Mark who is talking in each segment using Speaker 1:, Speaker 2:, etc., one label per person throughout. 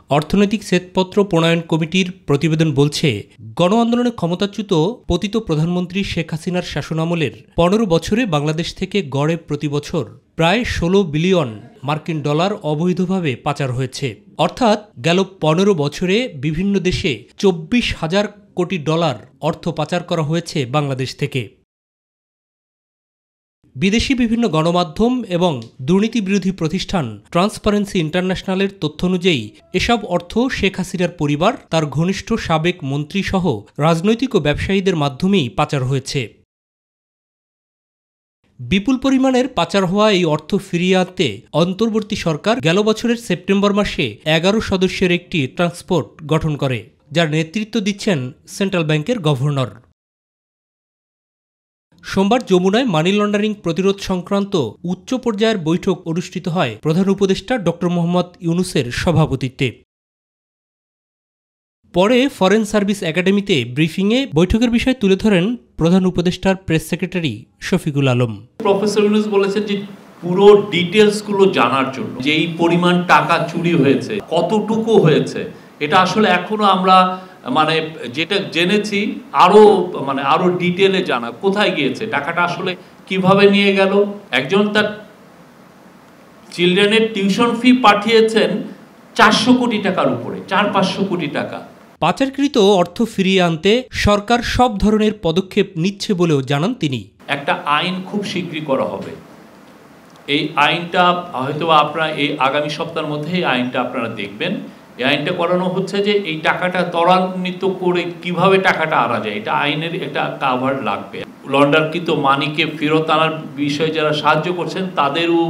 Speaker 1: অর্থনৈতিক শ্বেতপত্র প্রণয়ন কমিটির প্রতিবেদন বলছে, গণ আন্দোলনে ক্ষমতাচ্যুত পতিত প্রধানমন্ত্রী শেখ হাসিনার শাসনামলের ১৫ বছরে বাংলাদেশ থেকে গড়ে প্রতি বছর প্রায় ১৬ বিলিয়ন মার্কিন ডলার অবৈধভাবে পাচার হয়েছে। অর্থাৎ গেল ১৫ বছরে বিভিন্ন দেশে ২৪,০০০ কোটি ডলার অর্থ পাচার করা হয়েছে বাংলাদেশ থেকে। বিদেশি বিভিন্ন গণমাধ্যম এবং দুর্নীতিবিরোধী প্রতিষ্ঠান ট্রান্সপারেন্সি ইন্টারন্যাশনালের তথ্য অনুযায়ী এসব অর্থ শেখ হাসিনার পরিবার, তার ঘনিষ্ঠ সাবেক মন্ত্রীসহ রাজনৈতিক ও ব্যবসায়ীদের মাধ্যমেই পাচার হয়েছে। বিপুল পরিমাণের পাচার হওয়া এই অর্থ ফিরিয়ে আনতে অন্তর্বর্তী সরকার গেল বছরের সেপ্টেম্বর মাসে ১১ সদস্যের একটি টাস্কফোর্স গঠন করে, যার নেতৃত্ব দিচ্ছেন সেন্ট্রাল ব্যাংকের গভর্নর। সোমবার যমুনায় মানি লন্ডারিং প্রতিরোধ সংক্রান্ত উচ্চ পর্যায়ের বৈঠক অনুষ্ঠিত হয় প্রধান উপদেষ্টা ড. মোহাম্মদ ইউনূসের সভাপতিত্বে। পরে ফরেন সার্ভিস একাডেমিতে ব্রিফিংয়ে বৈঠকের বিষয় তুলে ধরেন প্রধান উপদেষ্টার press secretary Shafiqul Alam.
Speaker 2: Professor Yunus বলেছেন যে পুরো ডিটেলসগুলো জানার জন্য, যে এই পরিমাণ টাকা চুরি হয়েছে, কতটুকু হয়েছে, এটা আসলে এখনো আমরা যেটা জেনেছি আরো ডিটেলে জানা, কোথায় গিয়েছে টাকাটা, আসলে কিভাবে নিয়ে গেল। একজন তার চিলড্রেনের টিউশন ফি পাঠিয়েছেন ৪০০ কোটি টাকার উপরে, ৪-৫০০ কোটি টাকা।
Speaker 1: পাচারকৃত অর্থ ফিরিয়ে আনতে সরকার সব ধরনের পদক্ষেপ নিচ্ছে বলেও জানান তিনি।
Speaker 2: একটা আইন খুব শীঘ্রই করা হবে। এই আইনটা হয়তো আপনারা এই আগামী সপ্তাহের মধ্যে এই আইনটা আপনারা দেখবেন। এই আইনটা করানো হচ্ছে যে এই টাকাটা ত্বরান্বিত করে কিভাবে টাকাটা আনা যায়, এটা আইনের একটা কাভার লাগবে। লন্ডারকৃত মানিকে ফেরত আনার বিষয়ে যারা সাহায্য করছেন তাদেরও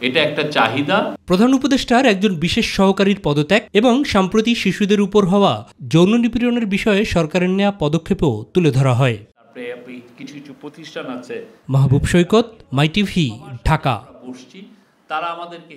Speaker 2: এটা একটা চাহিদা।
Speaker 1: প্রধান উপদেষ্টার একজন বিশেষ সহকারীর পদত্যাগ এবং সাম্প্রতিক শিশুদের উপর হওয়া যৌন নিপীড়নের বিষয়ে সরকারের নেওয়া পদক্ষেপও তুলে ধরা হয়।
Speaker 2: কিছু কিছু প্রতিষ্ঠান আছে।
Speaker 1: মাহবুব সৈকত, মাই টিভি, ঢাকা।
Speaker 2: তারা আমাদেরকে